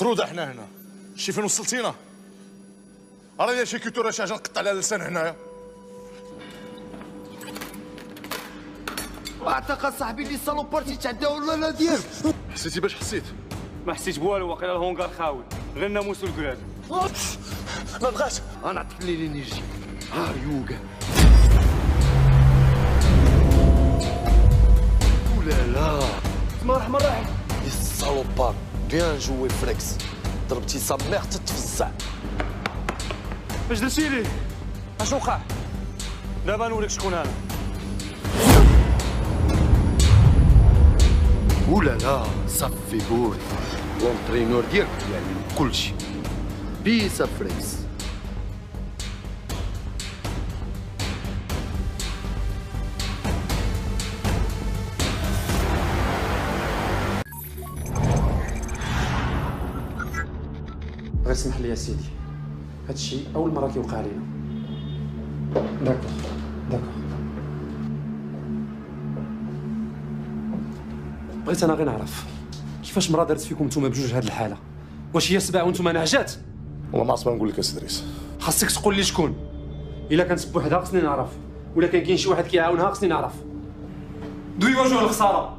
كروده حنا هنا. شي فين وصلتينا؟ راه شي كيتو شي حاجه نقطع على اللسان هنايا. اعتقد صاحبي اللي الصالوبارتي تعدى ولا لا ديالك. حسيتي باش حسيت؟ ما حسيت بوالو، واقيلا الهونغار خاوي، غير الناموس والكراد. ما بغاش. غنعطيك الليل نيجي. ها يوغا. لا تما رحمة الرحيم. الصالوبار بيان جوي فريكس. ضربتي سا ميغ تتفزع. اش درتي ليه؟ اش وقع؟ دابا نوريك شكون انا. ولا لا صافي بوري. لونترينور ديالك يعني كلشي. بيسا فريكس. غير سمح لي يا سيدي، هادشي أول مرة كيوقع لينا. داكوغ داكوغ. بغيت أنا غير نعرف كيفاش مرا دارت فيكم نتوما بجوج هاد الحالة؟ واش هي سبع وانتوما نعجات؟ والله ما عرفت ما نقول لك اسي دريس. خاصك تقول لي شكون. إلا كانت بوحدها خصني نعرف، ولا كان كاين شي واحد كيعاونها خصني نعرف. دوي وجه الخسارة،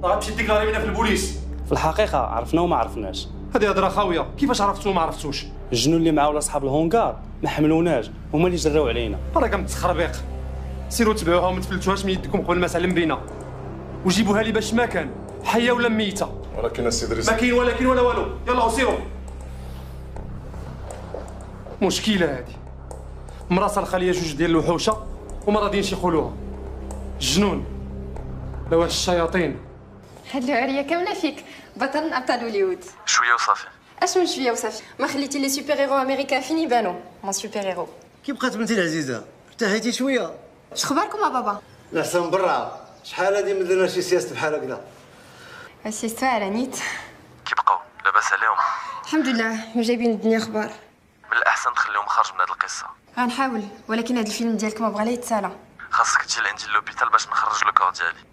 راه غتمشي ديكلاري بينا في البوليس. في الحقيقة عرفنا وما عرفناش. هذه هضره خاويه، كيفاش عرفتوا وما عرفتوش؟ الجنون اللي معاه ولا صحاب الهونغار ما حملوناش، هما اللي جراو علينا. راه كمتخربيق. سيروا تبعوها وما تفلتوهاش من يدكم قبل ما تعلم بينا. وجيبوها لي باش ما كان، حيه ولا ميته. ولكن السي دريس ما كاين ولا كاين ولا والو، يلا وسيروا. مشكله هذه. مرا صرخه ليا جوج ديال الوحوشه وما راضيينش يقولوها. الجنون. لو الشياطين. هاد العريه كامله فيك، بطل من ابطال هوليوود. شويه وصافي. اش من شويه وصافي؟ ما خليتي لي سوبر هيرو امريكان فين يبانو؟ مون سوبر هيرو. كي بقات بنتي العزيزه؟ انتهيتي شويه. اش خباركم يا بابا؟ الاحسن برا، شحال هادي ما درنا شي سياست بحال هكذا. السيستو على نيت. كي بقاو لاباس عليهم؟ الحمد لله، ما جايبين الدنيا اخبار. من الاحسن تخليهم خارج من هاد القصه. غنحاول، ولكن هاد الفيلم ديالك ما بغا لا يتسالى. خاصك تجي لعندي لوبيتال باش نخرج لو كور ديالي.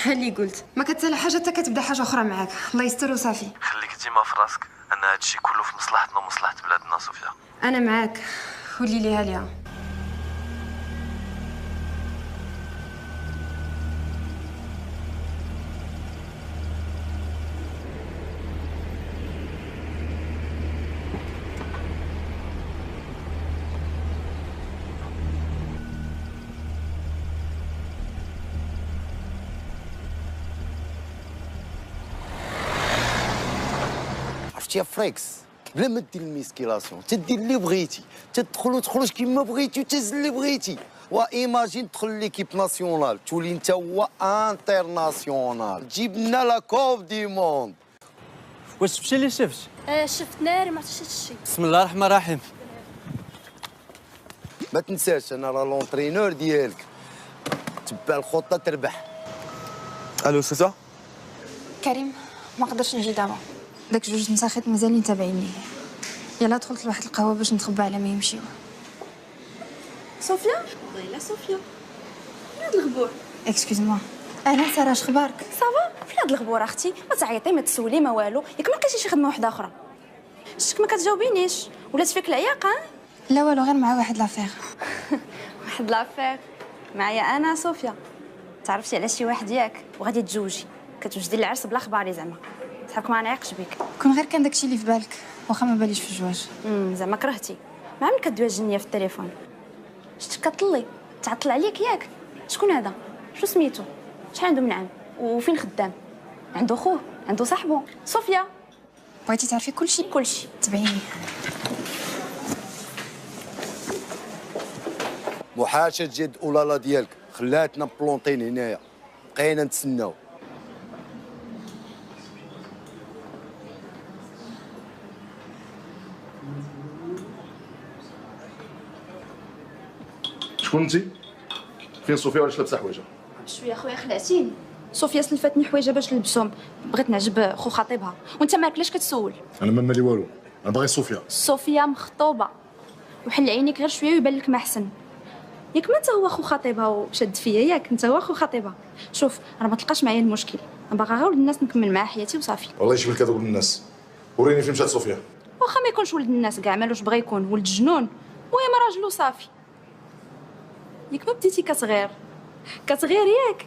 ها اللي قلت، ما كتسالى حاجه حتى كتبدا حاجه اخرى معاك، الله يستر وصافي. خليك ديما في راسك ان هادشي كله في مصلحتنا ومصلحه بلادنا صوفيا. انا معاك، ولي ليها ليها. عرفتي يا فريكس، بلا ما دير الميسكيلاسيون تدير اللي بغيتي، تخرج كيما بغيتي وتهز اللي بغيتي. وايماجين تدخل ليكيب ناسيونال تولي انت هو انترناسيونال، تجيب لنا لا كوب دي موند. واش شفتي اللي شفت؟ شفت ناري ما شفتش شي. بسم الله الرحمن الرحيم. ما تنساش انا راه لونترينور ديالك، تبع الخطه تربح. الو سوسه؟ كريم، ما قدرتش نجي دابا، داك جوج مساخيط مازالين تابعيني. يلا دخلت لواحد القهوه باش نتخبى على ما يمشيو. صوفيا؟ والله لا صوفيا. فين هاد الغبور؟ اكسكيوز موا. اهلا ساره، اش اخبارك؟ صافا؟ فين هاد الغبور اختي؟ ما تعيطي ما تسولي ما والو، ياك ما لقيتي شي خدمه وحده اخرى؟ شتك ما كتجاوبينيش، ولات فيك العياقه؟ لا والو، غير مع واحد لافير. واحد لافير معايا انا صوفيا. تعرفتي على شي واحد ياك وغادي تزوجي، كتوجدي العرس بلا خباري زعما. صحابك ما نعيقش بك. كون غير كان داكشي اللي في بالك، واخا ما باليش في الزواج. زعما كرهتي. مع من كدوي الجنيه في التليفون؟ شتك كطلي تعطل عليك ياك؟ شكون هذا؟ شو سميتو؟ شحال عنده من عام؟ وفين خدام؟ عنده خوه؟ عنده صاحبه؟ صوفيا، بغيتي تعرفي كلشي؟ كلشي. تبعيني. محاشة جد اولالا ديالك خلاتنا بلونطين هنايا، بقينا نتسناو. شكون انت؟ فين صوفيا وعلاش لابسه حوايجها؟ شويه خويا خلعتيني. صوفيا سلفتني حوايجها باش نلبسهم، بغيت نعجب خو خطيبها، وانت مالك علاش كتسول؟ انا ما مالي والو، انا باغي صوفيا. صوفيا مخطوبه، وحل عينيك غير شويه ويبان لك ما احسن. ياك ما انت هو خو خطيبها وشد فيا، ياك انت هو خو خطيبها. شوف راه ما تلقاش معايا المشكل، انا باغا غير ولد الناس نكمل معاه حياتي وصافي. والله يشفي لك هذوك الناس، وريني فين مشات صوفيا. واخا ما يكونش ولد الناس كاع، مالوش بغا يكون ولد جنون، المهم راجل وصافي. ياك ما بديتي كصغير ياك.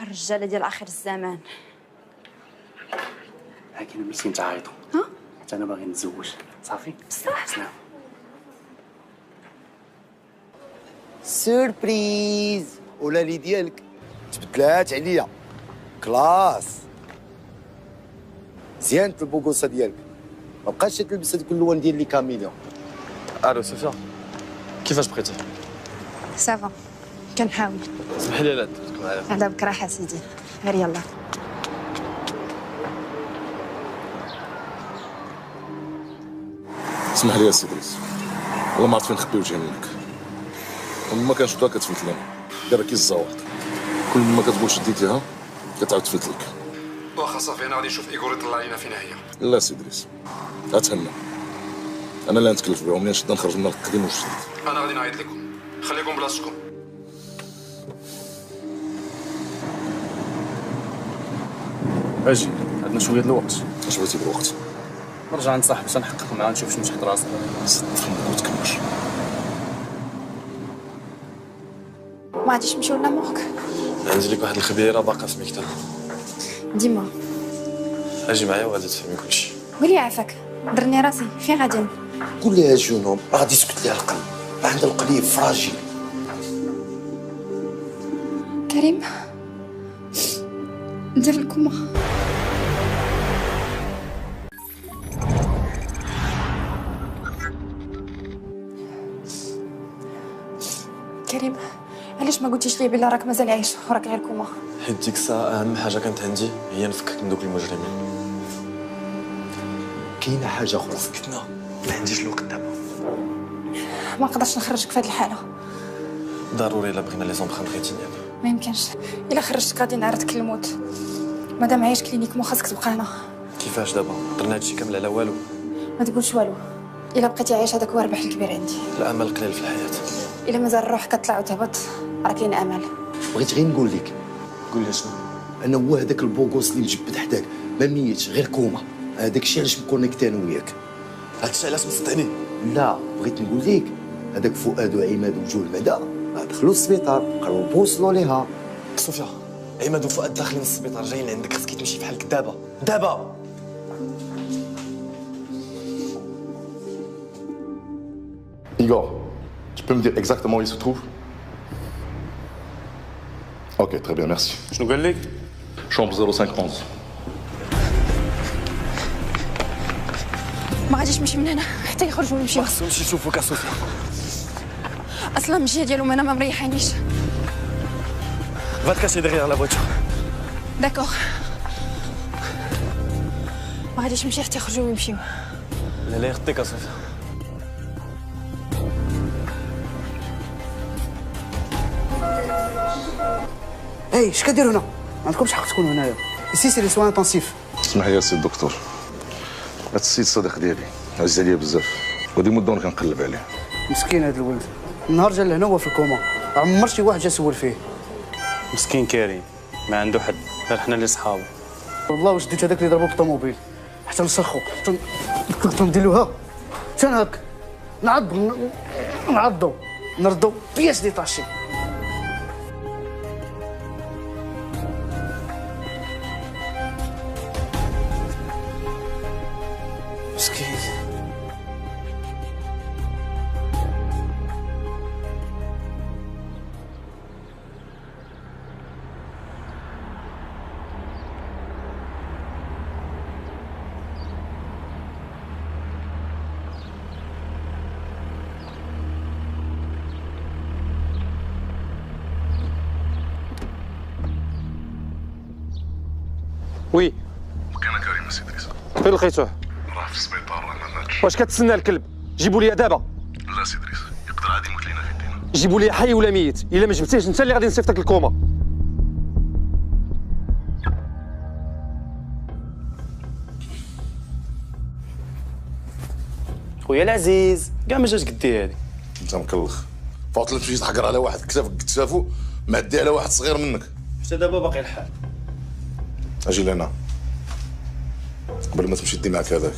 الرجاله ديال اخر الزمان. لكن ملتي نتعايطوا. ها؟ حتى انا باغي نتزوج، صافي؟ بصح سلام. سوربريز ولالي ديالك تبدلات عليا كلاس. زيان البوكوسه ديالك، ما بقاش تلبس هذوك اللوان ديال لي كاميليون. الو صوفيا، كيفاش بقيتي؟ سافا كنحاول. اسمحي لي لا درتكم على هذا بك راحه سيدي، غير يلا. اسمح لي يا سي دريس، والله ما عرفت فين نخبي وجهي منك. ما كنشوفها كتفلت لنا، دابا كي الزواق. كل ما كتقول شديتيها كتعاود تفلت لك. واخا صافي، انا غادي نشوف ايغور يطلع علينا فين هي. لا سي دريس، اتهنى. انا اللي نتكلف بها ومنين شدنا نخرج من القديم والجديد. انا غادي نعيط لكم، خليكم بلاصتكم. اجي، عندنا شويه د الوقت. اش بغيتي بالوقت؟ نرجع نصاحب باش نحقق معاه نشوف شنو تحت راسك. فهمك وتكمل. ما غاديش نمشيو لامورك عندي لك واحد الخبيره باقا في المكتب. ديما. اجي معايا وغادي تفهمي كلشي. قولي عافاك، درني راسي فين غاديين؟ قول لها جونوم راه غادي يسكت لها القلب، راه عندها القلب فراجيل. كريم ندير الكوما. كريم علاش ما قلتيش لي بلي راك مازال عايش وراك غير كوما؟ حيت ديك الساعه اهم حاجه كانت عندي هي نفكك من دوك المجرمين. كاينه حاجه اخرى سكتنا، ما عنديش الوقت دابا. ما نقدرش نخرجك في هذه الحاله. ضروري الا بغينا لي زومبخان ريتينيال. ما يمكنش، الا خرجتك غادي نعرضك للموت. مادام عايش كلينيك مو خاصك تبقى هنا. كيفاش دابا؟ درنا هادشي كامل على والو. ما تقولش والو، الا بقيتي عايش هذاك هو الربح الكبير عندي. الامل قليل في الحياه. الا مازال الروح كتطلع وتهبط راه كاين امل. بغيت غير نقول لك، قول لي شنو؟ انا هو هذاك البوغوس اللي مجبد حداك ما ميتش غير كوما. هذاك الشيء علاش مكونيكتي انا وياك. هادشي علاش مصدقني؟ لا بغيت نقول لك هذاك فؤاد وعماد وجول مدى دخلوا للسبيطار قالوا بوصلوا ليها. صوفيا، عماد وفؤاد داخلين السبيطار جايين عندك، خاصك تمشي بحالك دابا. Igor, tu peux me dire exactement où il se trouve? Ok, très bien, merci. شنو قال لك؟ Chambre 0511. ما غاديش نمشي من هنا حتى يخرجوا ونمشيو. خصهم نمشي نشوفوك صوفيا. اصلا المجيه ديالهم انا ما مريحانيش. Va te cacher derrière la voiture. داكوغ، ما غاديش نمشي حتى يخرجوا ويمشيو. لا يخطيك صوفيا. اي اش كديروا هنا؟ ما عندكمش حق تكونوا هنايا. سي سي لي سوان انتنسيف. اسمح لي يا سي الدكتور، هاد السيد صديق ديالي عزيز عليا بزاف، ودي مده وانا كنقلب عليه. مسكين هذا الولد، النهار جا لهنا هو في الكوما، عمر شي واحد جا سول فيه. مسكين كريم، ما عنده حد، غير حنا اللي صحابه. والله واش ديت هذاك اللي ضربو بالطوموبيل حتى نسخو حتى نديروها شنو هاك نعضو نردو بياس ديتاشي. مسكين. وي كان كريم سي دريس. فين لقيتوه؟ راه في السبيطار ما ماتش. واش كتسنى الكلب؟ جيبوا لي دابا. لا سي دريس، يقدر عادي يموت لينا في يدينا. جيبوا لي حي ولا ميت، الا ما جبتيش انت اللي غادي نصيفطك الكوما. خويا العزيز، كاع ما جاش قدي هادي. انت مكلخ، فوت تمشي تحقر على واحد كتافك كتافو معدي على واحد صغير منك. حتى دابا باقي الحال. اجي لهنا قبل ما تمشي دي معك هذاك.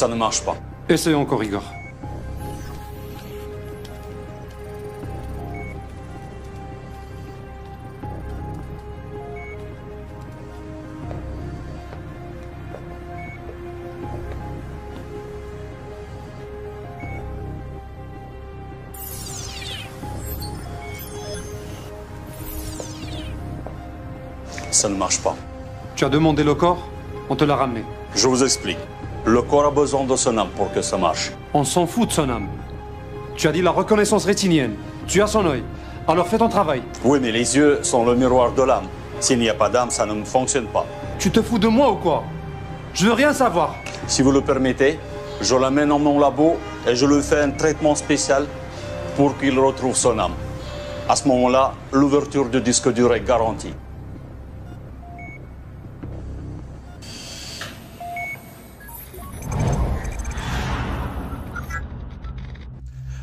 Ça ne marche pas. Essaye encore, Igor. Ça ne marche pas. Tu as demandé le corps, on te l'a ramené. Je vous explique. Le corps a besoin de son âme pour que ça marche. On s'en fout de son âme. Tu as dit la reconnaissance rétinienne. Tu as son œil. Alors fais ton travail. Oui, mais les yeux sont le miroir de l'âme. S'il n'y a pas d'âme, ça ne fonctionne pas. Tu te fous de moi ou quoi? Je veux rien savoir. Si vous le permettez, je l'amène dans mon labo et je lui fais un traitement spécial pour qu'il retrouve son âme. À ce moment-là, l'ouverture du disque dur est garantie.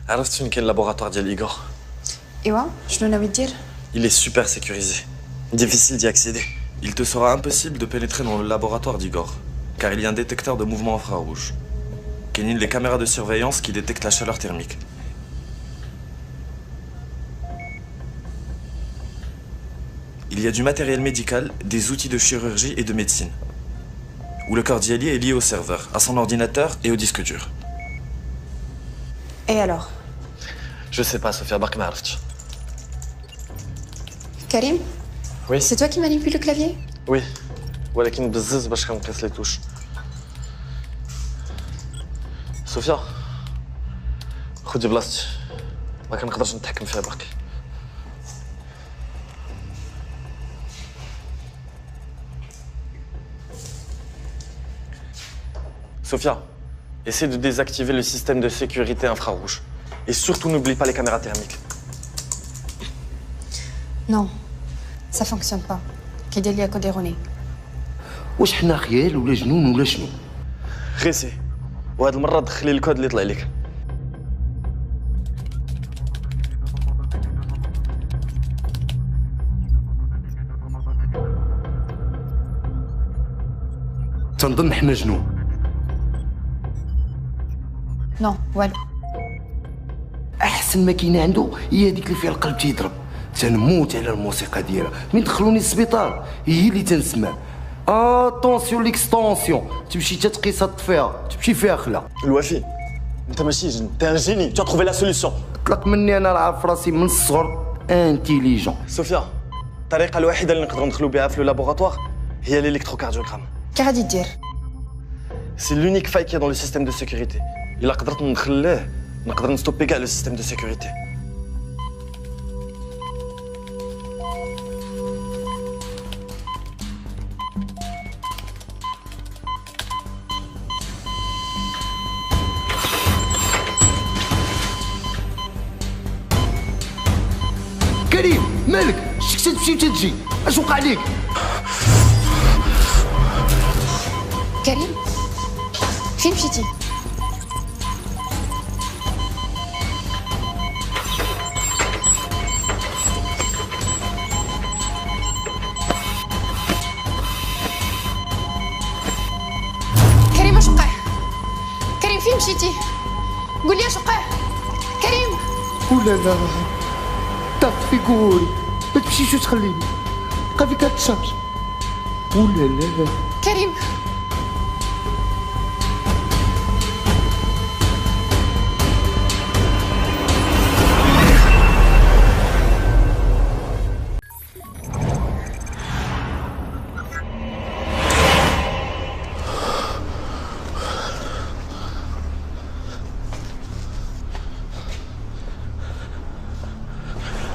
عرفت فين كاين اللابوغاتوار ديال إيغور؟ ايوا شنو ناوي دير؟ Il est super sécurisé. Difficile d'y accéder. Il te sera impossible de pénétrer dans le laboratoire d'Igor, car il y a un détecteur de mouvement infrarouge. Kenin, les caméras de surveillance qui détectent la chaleur thermique. Il y a du matériel médical, des outils de chirurgie et de médecine. Où le corps d'Yali est lié au serveur, à son ordinateur et au disque dur. Et alors? Je sais pas, Sophia, bark ma عرفتش. Karim? Oui. C'est toi qui manipule le clavier? Oui. ولكن بزز باش كنقيس لي توش. صوفيا خدي بلاصتي ما كنقدرش نتحكم فيها برك. Sophia, essaie de désactiver le système de sécurité infrarouge. Et surtout, n'oublie pas les caméras thermiques. Non, ça fonctionne pas. كيدير ليا كود ايروني. واش حنا خيال ولا جنون ولا شنو؟ غيسي وهاد المرة دخلي الكود اللي طلع لك. تنظن حنا جنون. نو والو. احسن ماكينه عنده هي هذيك اللي فيها القلب تيضرب، تنموت على الموسيقى ديالها من دخلوني السبيطار هي اللي تنسمع اتونسيون ليكستونسيون تمشي تتقيسها تطفيها تمشي فيها خلا الوفي انت ماشي جن t'es un génie tu as trouvé la solution طلق مني انا عارف راسي من الصغر انتيليجون سوفيا الطريقه الوحيده اللي نقدروا ندخلوا بها في اللابوغاتوار هي الالكتروكارديوغرام كي غادي دير سي لونيك فاي كي dans le système de sécurité الا قدرت ندخل نقدر نستوبي كاع لو سيستيم دو سيكوريتي كريم مالك شكت تمشي وتجي اش وقع ليك كريم فين مشيتي كريم اش وقع كريم فين مشيتي قول لي اش وقع كريم ولا لا طفي قولي ما تمشيش وتخليني بقى فيك هتشارج ولا لا كريم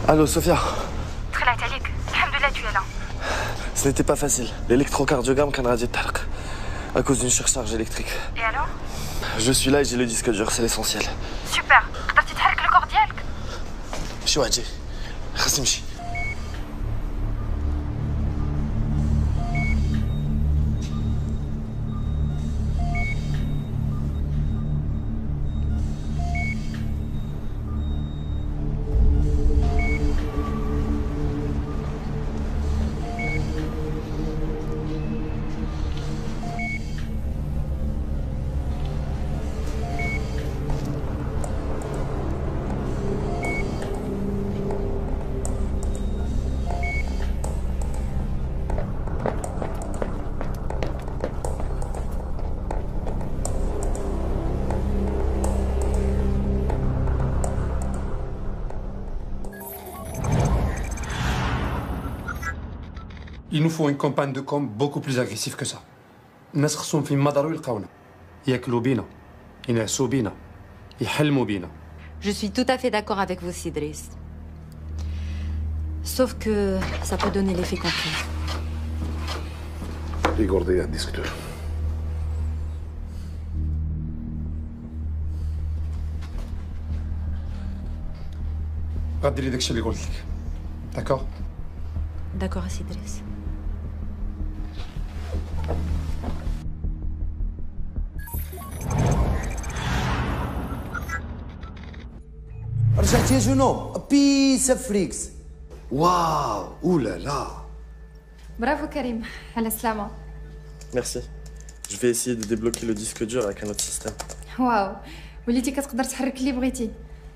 Allô, Sophia. تخلعت عليك الحمد لله tu es là. Ce n'était pas facile. L'électrocardiogramme كان غادي يتحرق à cause d'une surcharge électrique. Et alors? Je suis là et j'ai le disque dur, c'est l'essentiel. Super. قدرتي تحرك الكور ديالك؟ ماشي واحد جاي. خاصني نمشي. Il nous faut une campagne de com beaucoup plus agressive que ça. الناس خصهم فين ما داروا يلقاونا ياكلوا بينا ينعسوا بينا يحلموا بينا. Je suis tout à fait d'accord avec vous, Sidris. Sauf que ça peut donner l'effet contraire. Igor ضيع الديسك دور. غديري داكشي اللي قلت لك. داكور؟ D'accord, Sidris. رجعت يا جنو بيسا فريكس واو اولا لا برافو كريم على السلامة. Merci. Je vais essayer de débloquer le disque dur avec un autre système. واو وليتي كتقدر تحرك اللي بغيتي.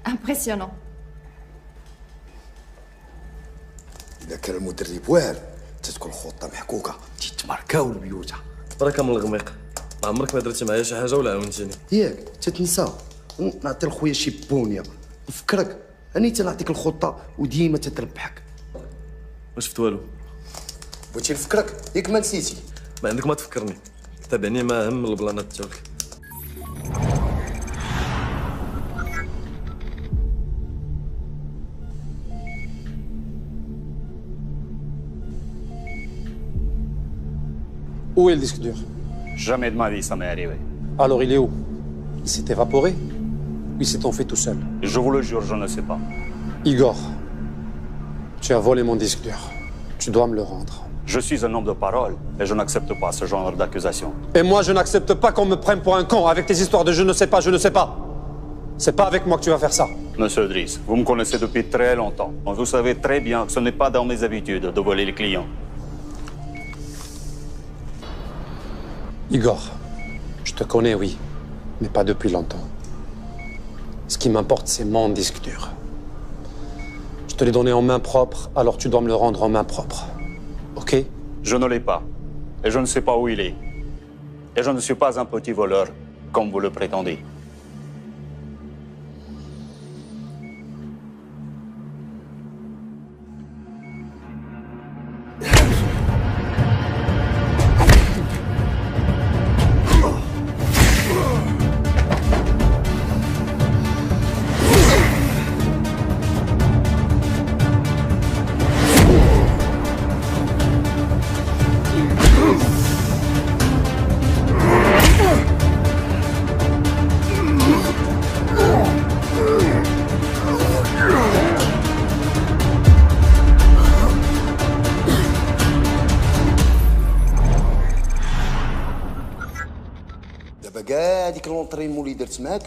امبرسيونون. اذا كان المدرب واعر تتكون خطه محكوكه تيتماركاو البيوت راك من الغميق ما عمرك ما درتي معايا شي حاجه ولا عاونتيني ياك تتنسى نعطي لخويا شي بونيه نفكرك اني تنعطيك الخطه وديما تتربحك ما شفت والو بغيتي نفكرك ياك ما نسيتي ما عندك ما تفكرني تابعني ما هم البلانات ديالك Où est le disque dur? Jamais de ma vie ça m'est arrivé. Alors il est où? Il s'est évaporé? Ou il s'est enfui tout seul? Je vous le jure, je ne sais pas. Igor, tu as volé mon disque dur. Tu dois me le rendre. Je suis un homme de parole et je n'accepte pas ce genre d'accusation. Et moi, je n'accepte pas qu'on me prenne pour un con avec tes histoires de je ne sais pas, je ne sais pas. C'est pas avec moi que tu vas faire ça. Monsieur Driss, vous me connaissez depuis très longtemps. Vous savez très bien que ce n'est pas dans mes habitudes de voler les clients. Igor, je te connais, oui, mais pas depuis longtemps. Ce qui m'importe, c'est mon disque dur. Je te l'ai donné en main propre, alors tu dois me le rendre en main propre. Ok? Je ne l'ai pas. Et je ne sais pas où il est. Et je ne suis pas un petit voleur, comme vous le prétendez. كاع ديك لونطريمون اللي درت معاك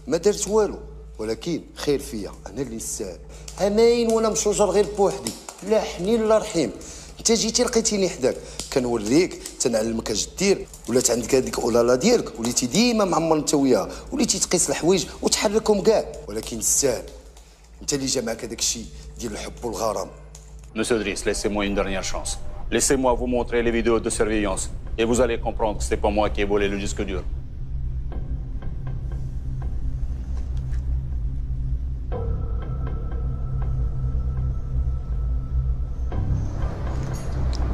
ما درت والو، ولكن خير فيا انا اللي نسال. امين وانا مشوجر غير بوحدي، لا حنين لا رحيم. انت جيتي لقيتيني حداك كنوريك تنعلمك اش دير، ولات عندك هذيك اولالا ديالك، وليتي ديما معمر انت وياها، وليتي تقيس الحوايج وتحركهم كاع، ولكن السهل انت اللي جا معاك هذاك الشيء ديال الحب والغرام. Monsieur Driss, laissez-moi une dernière chance. Laissez-moi vous montrer les vidéos de surveillance et vous allez comprendre que c'est pas moi qui ai volé le disque dur.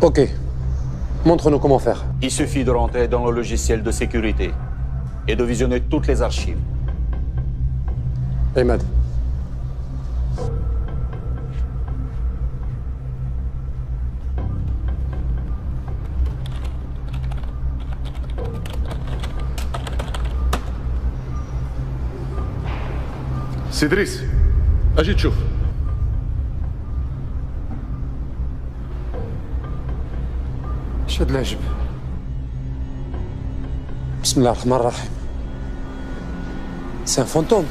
Ok. Montre-nous comment faire. Il suffit de rentrer dans le logiciel de sécurité et de visionner toutes les archives. Ahmad. سي دريس اجي تشوف. اش هاد العجب؟ بسم الله الرحمن الرحيم. سي ان فونتوم.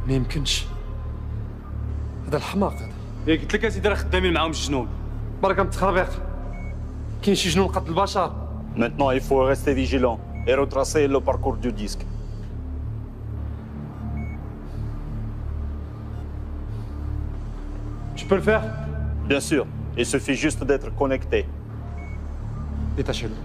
ما يمكنش، هذا الحماق هذا. يا قلت لك اسيدي راه خدامين معاهم الجنون. بركه متخربيق. كاين شي جنون قتل البشر. Maintenant, il faut rester vigilant et retracer le parcours du disque. Tu peux le faire? Bien sûr, il suffit juste d'être connecté. Détachez-le.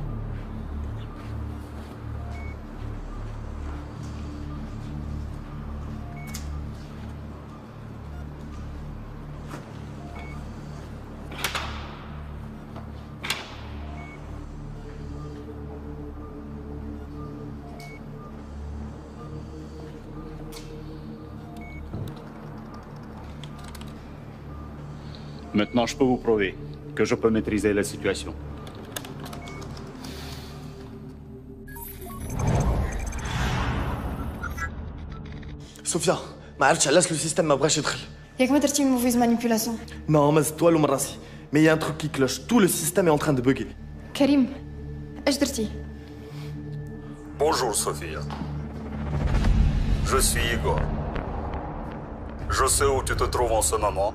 Maintenant, je peux vous prouver que je peux maîtriser la situation. صوفيا ما عرفتش علاش لو سيستيم ما بغاش يدخل. ياك ما درتي موفيز مانيبيولاسيون؟ نو ما زدت والو من راسي، مي يا ان تروك كي كلوش، تو لو سيستيم اي ان تران دو بوغي. كريم اش درتي؟ Bonjour Sophia. Je suis Igor. Je sais où tu te trouves en ce moment,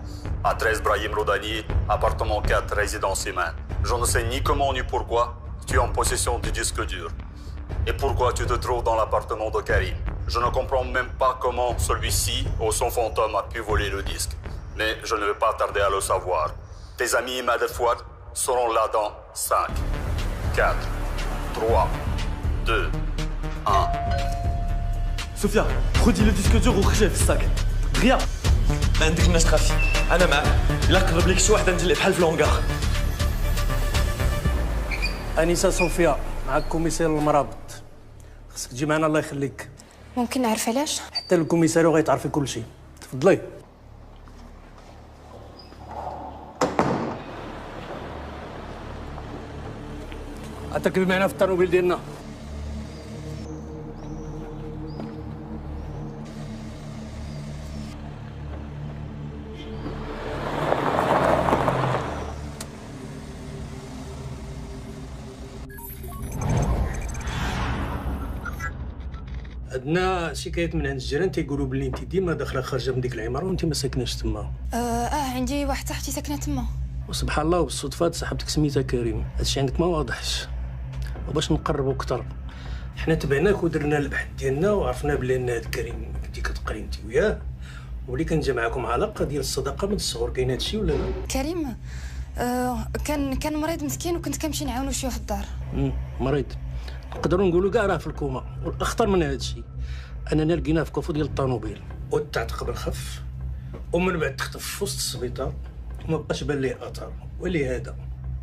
à 13 Brahim Rodani, appartement 4, résidence humaine. Je ne sais ni comment ni pourquoi tu es en possession du disque dur. Et pourquoi tu te trouves dans l'appartement de Karim. Je ne comprends même pas comment celui-ci ou son fantôme a pu voler le disque. Mais je ne vais pas tarder à le savoir. Tes amis Imad et Fouad seront là dans 5, 4, 3, 2, 1. صوفيا خدي لو ديسك دور وخرجيه في الساك. دغيا ما عندكناش تخافي، انا معاك. الا قرب لك شي واحد ندير بحال في لونغار. انسه صوفيا معك كوميسير المرابط، خصك تجي معنا الله يخليك. ممكن نعرف علاش؟ حتى الكوميساريو غيتعرفي كل شيء. تفضلي. عتركبي معنا في الطوموبيل ديالنا. عندنا شكايات من عند الجيران تيقولوا بلي انت ديما داخله خارجه من ديك العماره وانت ما ساكناش تما. عندي واحد صاحبتي ساكنه تما. وسبحان الله وبالصدفه صاحبتك سميتها كريم، هادشي عندك ما واضحش. وباش نقربوا اكثر حنا تبعناك ودرنا البحث ديالنا وعرفنا بلي ان هاد كريم كنتي كتقري انت وياه، ولي كان جا معاكم علاقه ديال الصداقه من الصغر. كاين هادشي ولا لا؟ كريم كان مريض مسكين وكنت كنمشي نعاونو شويه في الدار. مريض، نقدروا نقولوا كاع راه في الكوما. والاخطر من هادشي اننا لقيناه في كوفو ديال الطوموبيل وتعتق بالخف، ومن بعد تختف في وسط السبيطار وما بقاش بان ليه اثار. ولهذا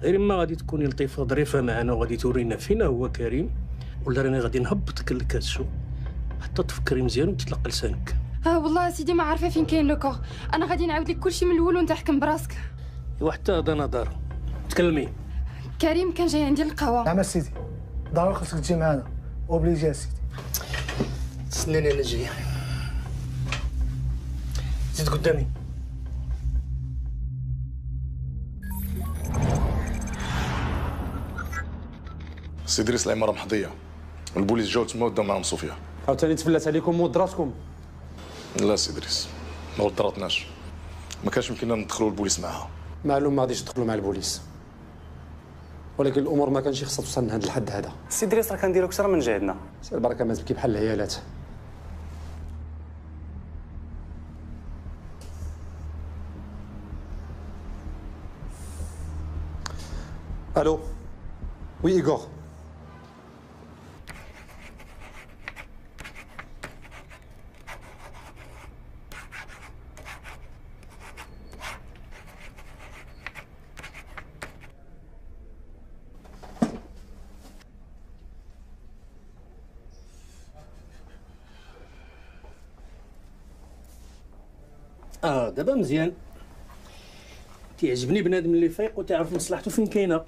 غير ما غادي تكوني لطيفه ظريفه معنا وغادي تورينا فينا هو كريم، ولا راني غادي نهبطك للكاتشو حتى تفكري مزيان وتطلق لسانك. والله سيدي ما عارفه فين كاين لو كور. انا غادي نعاود لك كلشي من الاول وانت حكم براسك. وحتى هذا نظر تكلمي. كريم كان جاي عندي القهوه. نعم سيدي، ضروري خصك تجي معنا اوبليجي سيدي. تسناني انا جاي. زيد قدامي. سي دريس العماره محظيه، البوليس جاو تما وداو معاهم صوفيا. عاوتاني تفلات عليكم ودراتكم. لا سي دريس ما ودراتناش، ما كانش يمكننا ندخلوا البوليس معاها. معلوم ما غاديش تدخلوا مع البوليس، ولكن الامور ما كانش خصها توصل لهذا الحد هذا. سي دريس راه كنديرو اكثر من جهدنا. سير البركه ما تبكي بحال العيالات. الو وي ايغور. دابا مزيان. تيعجبني بنادم اللي فايق وتعرف مصلحته فين كاينه.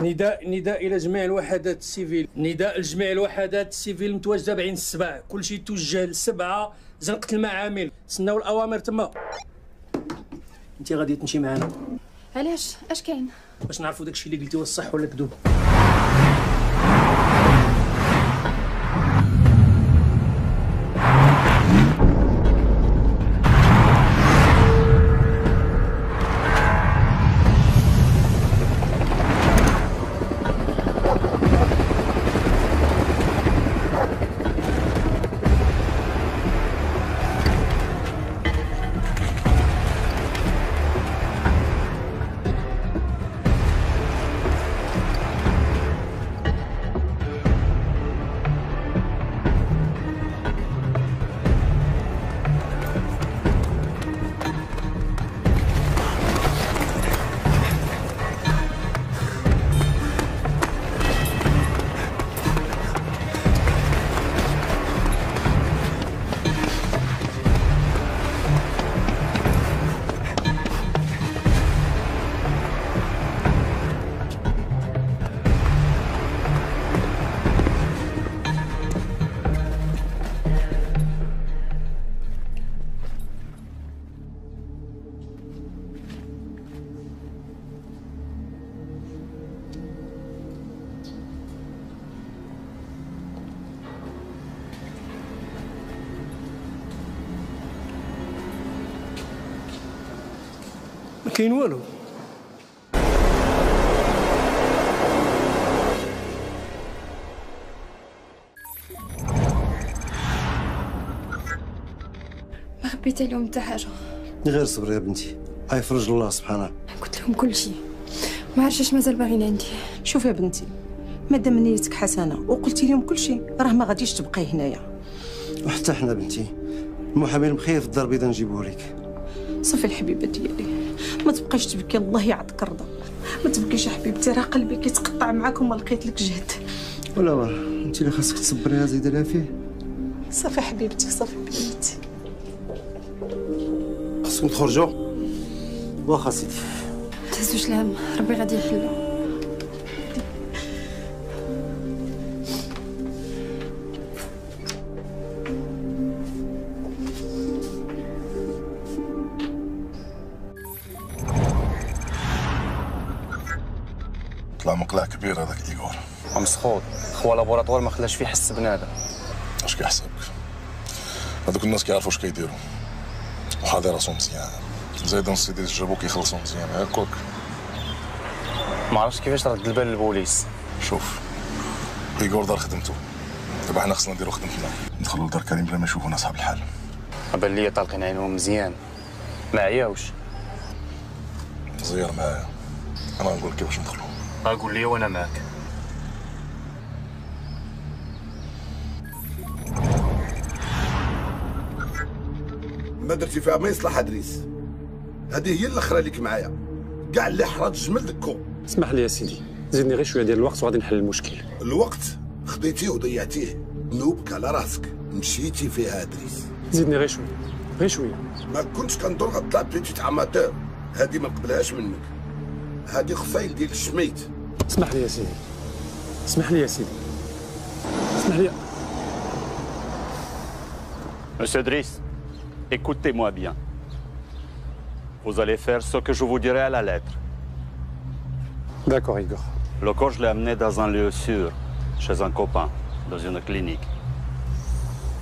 نداء الى جميع الوحدات السيفيل، نداء لجميع الوحدات السيفيل المتواجده بعين السبع، كلشي توجه للسبعه زنقه المعامل، تسناو الاوامر تما. انت غادي تمشي معنا. علاش؟ اش كاين؟ باش نعرفوا داكشي اللي قلتي واش صح ولا كذوب. ما كاين والو. ما خبيت عليهم حتى حاجه. غير صبري يا بنتي، هاي فرج الله سبحانه. قلت لهم كل شيء، ما عرفتش اش مازال باغيين عندي. شوف يا بنتي، مادام نيتك حسنه وقلتي لهم كل شيء راه ما غاديش تبقاي هنايا. وحتى حنا بنتي المحامي مخير في الدار البيضاء نجيبوه لك. صافي الحبيبه ديالي، ما تبقايش تبكي، الله يعطيك الرضا. ما تبكيش يا حبيبتي، راه قلبي كيتقطع معاك وما لقيت لك جهد. ولا انت اللي خاصك تصبريها زيد لها فيه. صافي حبيبتي، صافي بنيتي. خاصكم تخرجوا. واخا سيدي. تهزوش الهم، ربي غادي يحلو. طلع مقلع كبير هذاك ايغور. مسخوط، خوا لابوراتوار ما خلاش فيه حس بنادم. اش كيحسبك؟ هذوك الناس كيعرفوا اش كيديروا، وحاضر راسهم مزيان. زايد السيدي جابو كيخلصوا مزيان هاكوك. ما عرفتش كيفاش رد البال للبوليس. شوف، ايغور دار خدمته، دابا حنا خصنا نديرو خدمتنا، ندخلو لدار كريم بلا ما يشوفونا صاحب الحال. بان ليا طالقين عينهم مزيان، ما عياوش. زير معايا، انا غنقول لك كيفاش ندخلو. قول لي وانا معاك. ما درتي فيها ما يصلح ادريس. هذه هي الاخرى ليك معايا، كاع اللي حرات الجمل دكو. اسمح لي يا سيدي، زيدني غير شويه ديال الوقت وغادي نحل المشكل. الوقت خديتيه وضيعتيه، نوبك على راسك، مشيتي فيها ادريس. زيدني غير شويه، غير شويه. ما كنتش كندور غطلع بيتيت عماتور، هذه ما نقبلهاش منك. هذه خصايل ديال الشميت. اسمح لي يا سيدي، اسمح لي يا سيدي، اسمح لي. Monsieur Driss, écoutez-moi bien. Vous allez faire ce que je vous dirai à la lettre. D'accord, Igor. Le corps, je l'ai amené dans un lieu sûr, chez un copain, dans une clinique.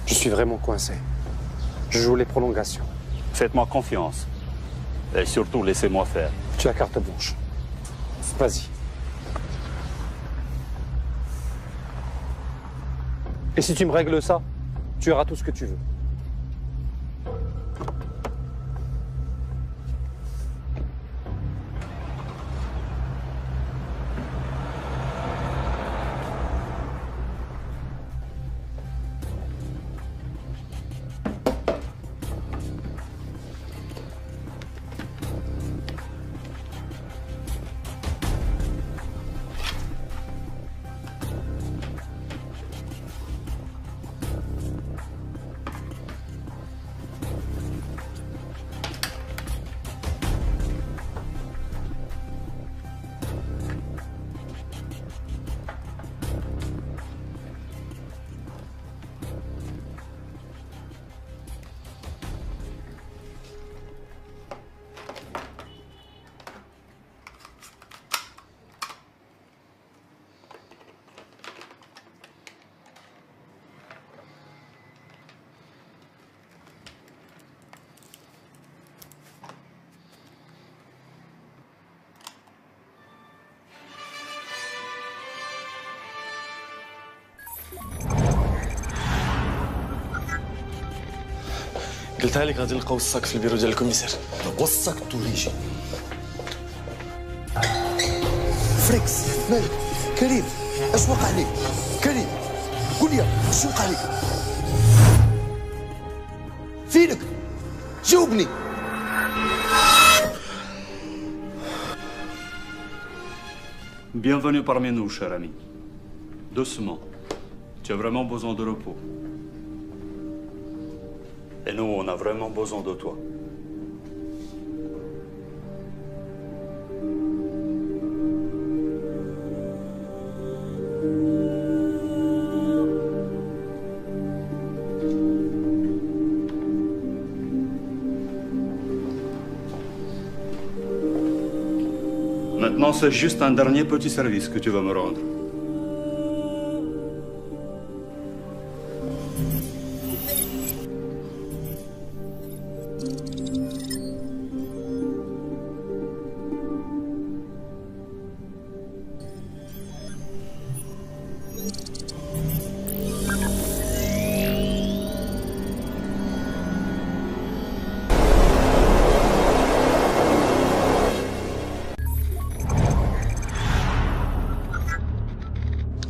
Je suis vraiment coincé. Je joue les prolongations. Faites-moi confiance. Et surtout, laissez-moi faire. Tu as carte blanche. Vas-y. Et si tu me règles ça, tu auras tout ce que tu veux. قلتها لك غادي نلقاو الصاك في البيرو ديال الكوميسير. وصاك توريجي. فريكس مالك؟ كريم اش وقع لك؟ كريم قول لي اش وقع لك؟ فينك؟ جاوبني. Bienvenue parmi nous, cher ami. Doucement. Tu as vraiment besoin de repos. Et nous, on a vraiment besoin de toi. Maintenant, c'est juste un dernier petit service que tu vas me rendre.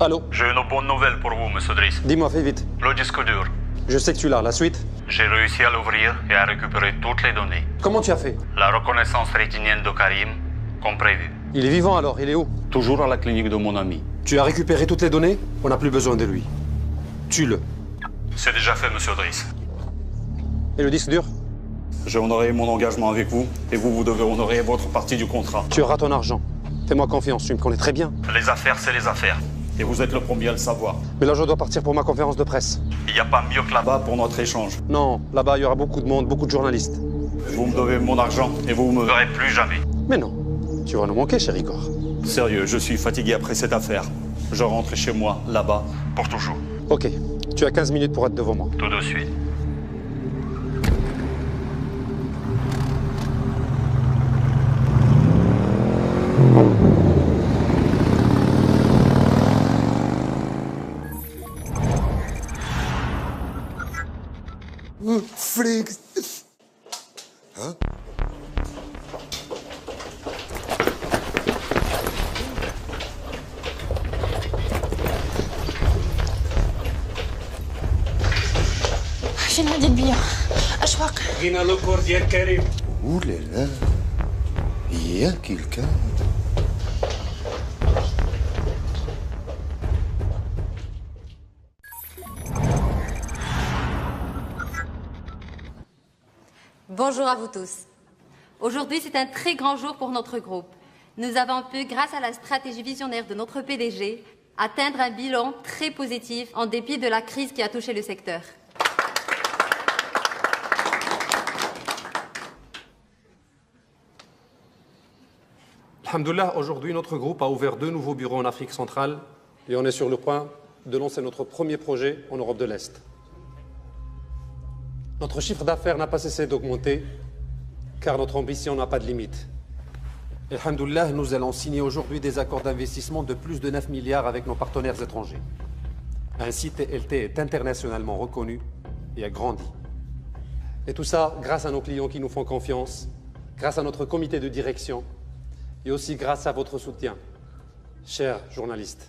Allô? J'ai une bonne nouvelle pour vous, monsieur Driss. Dis-moi, fais vite. Le disque dur. Je sais que tu l'as. La suite? J'ai réussi à l'ouvrir et à récupérer toutes les données. Comment tu as fait? La reconnaissance rétinienne de Karim, comme prévu. Il est vivant alors? Il est où? Toujours à la clinique de mon ami. Tu as récupéré toutes les données? On n'a plus besoin de lui. Tue-le. C'est déjà fait, monsieur Driss. Et le disque dur? J'ai honoré mon engagement avec vous, et vous, vous devez honorer votre partie du contrat. Tu auras ton argent. Fais-moi confiance, tu me connais très bien. Les affaires, c'est les affaires. Et vous êtes le premier à le savoir. Mais là, je dois partir pour ma conférence de presse. Il n'y a pas mieux que là-bas pour notre échange. Non, là-bas, il y aura beaucoup de monde, beaucoup de journalistes. Vous me devez mon argent, et vous ne me verrez plus jamais. Mais non, tu vas nous manquer, cher Igor. Sérieux, je suis fatigué après cette affaire. Je rentre chez moi, là-bas, pour toujours. Ok, tu as 15 minutes pour être devant moi. Tout de suite. فريكس. ها؟ شنو هادي البيا؟ اش واقع؟ لقينا لوكور ديال كريم. ولا لا ياك الكان. Bonjour à vous tous. Aujourd'hui, c'est un très grand jour pour notre groupe. Nous avons pu, grâce à la stratégie visionnaire de notre PDG, atteindre un bilan très positif en dépit de la crise qui a touché le secteur. Alhamdoulilah, aujourd'hui, notre groupe a ouvert 2 nouveaux bureaux en Afrique centrale et on est sur le point de lancer notre premier projet en Europe de l'Est. Notre chiffre d'affaires n'a pas cessé d'augmenter car notre ambition n'a pas de limite. Et alhamdoulilah, nous allons signer aujourd'hui des accords d'investissement de plus de 9 milliards avec nos partenaires étrangers. Ainsi, TLT est internationalement reconnu et a grandi. Et tout ça grâce à nos clients qui nous font confiance, grâce à notre comité de direction et aussi grâce à votre soutien, chers journalistes.